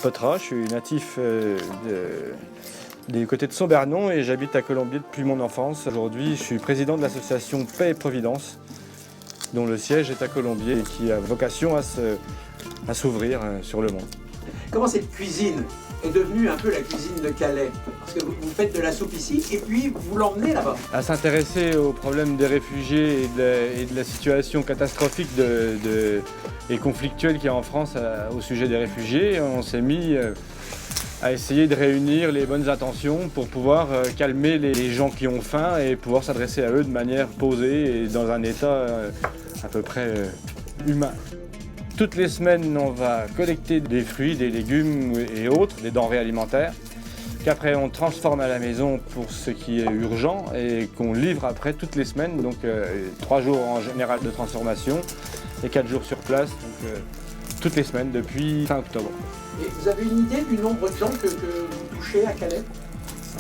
Potra, je suis natif des côtés de Sombernon et j'habite à Colombier depuis mon enfance. Aujourd'hui, je suis président de l'association Paix et Providence, dont le siège est à Colombier et qui a vocation à s'ouvrir sur le monde. Comment cette cuisine est devenue un peu la cuisine de Calais? Parce que vous faites de la soupe ici et puis vous l'emmenez là-bas. À s'intéresser aux problèmes des réfugiés et de la situation catastrophique et conflictuelle qu'il y a en France au sujet des réfugiés, on s'est mis à essayer de réunir les bonnes intentions pour pouvoir calmer les gens qui ont faim et pouvoir s'adresser à eux de manière posée et dans un état à peu près humain. Toutes les semaines, on va collecter des fruits, des légumes et autres, des denrées alimentaires, qu'après on transforme à la maison pour ce qui est urgent et qu'on livre après toutes les semaines, donc 3 jours en général de transformation et 4 jours sur place, donc toutes les semaines depuis fin octobre. Et vous avez une idée du nombre de gens que vous touchez à Calais?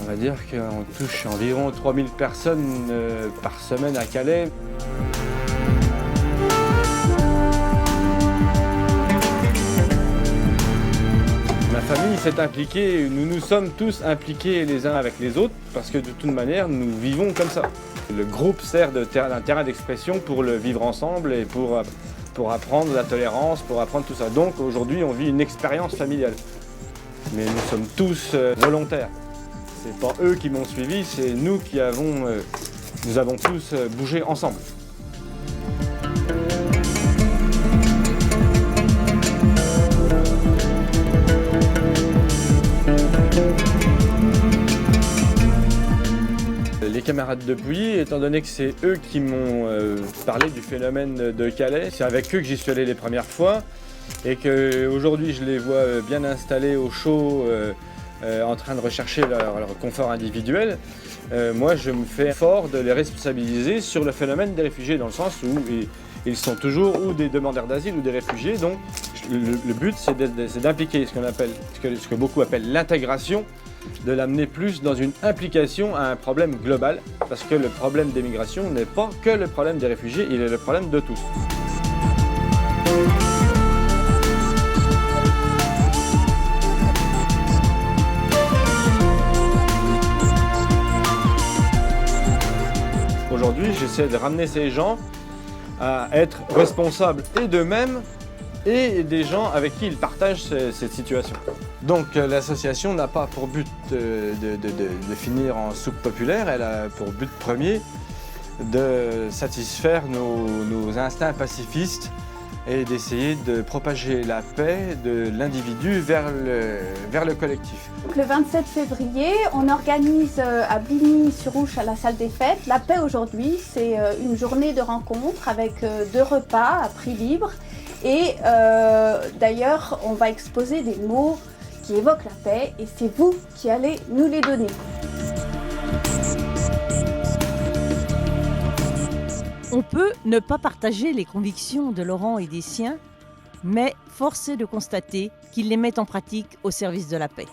On va dire qu'on touche environ 3000 personnes par semaine à Calais. Ma famille s'est impliquée, nous nous sommes tous impliqués les uns avec les autres parce que de toute manière, nous vivons comme ça. Le groupe sert d'un terrain d'expression pour le vivre ensemble et pour apprendre la tolérance, pour apprendre tout ça. Donc aujourd'hui, on vit une expérience familiale. Mais nous sommes tous volontaires. C'est pas eux qui m'ont suivi, c'est nous qui avons tous bougé ensemble. Les camarades de Pouilly, étant donné que c'est eux qui m'ont parlé du phénomène de Calais, c'est avec eux que j'y suis allé les premières fois et qu'aujourd'hui je les vois bien installés au chaud en train de rechercher leur confort individuel. Moi je me fais fort de les responsabiliser sur le phénomène des réfugiés dans le sens où ils sont toujours ou des demandeurs d'asile ou des réfugiés. Donc le but c'est d'impliquer ce que beaucoup appellent l'intégration, de l'amener plus dans une implication à un problème global, parce que le problème des migrations n'est pas que le problème des réfugiés, il est le problème de tous. Aujourd'hui, j'essaie de ramener ces gens à être responsables et d'eux-mêmes et des gens avec qui ils partagent cette situation. Donc l'association n'a pas pour but de finir en soupe populaire, elle a pour but premier de satisfaire nos instincts pacifistes et d'essayer de propager la paix de l'individu vers le collectif. Le 27 février, on organise à Bligny-sur-Ouche à la salle des fêtes La Paix aujourd'hui. C'est une journée de rencontre avec 2 repas à prix libre. Et d'ailleurs, on va exposer des mots qui évoquent la paix et c'est vous qui allez nous les donner. On peut ne pas partager les convictions de Laurent et des siens, mais force est de constater qu'il les met en pratique au service de la paix.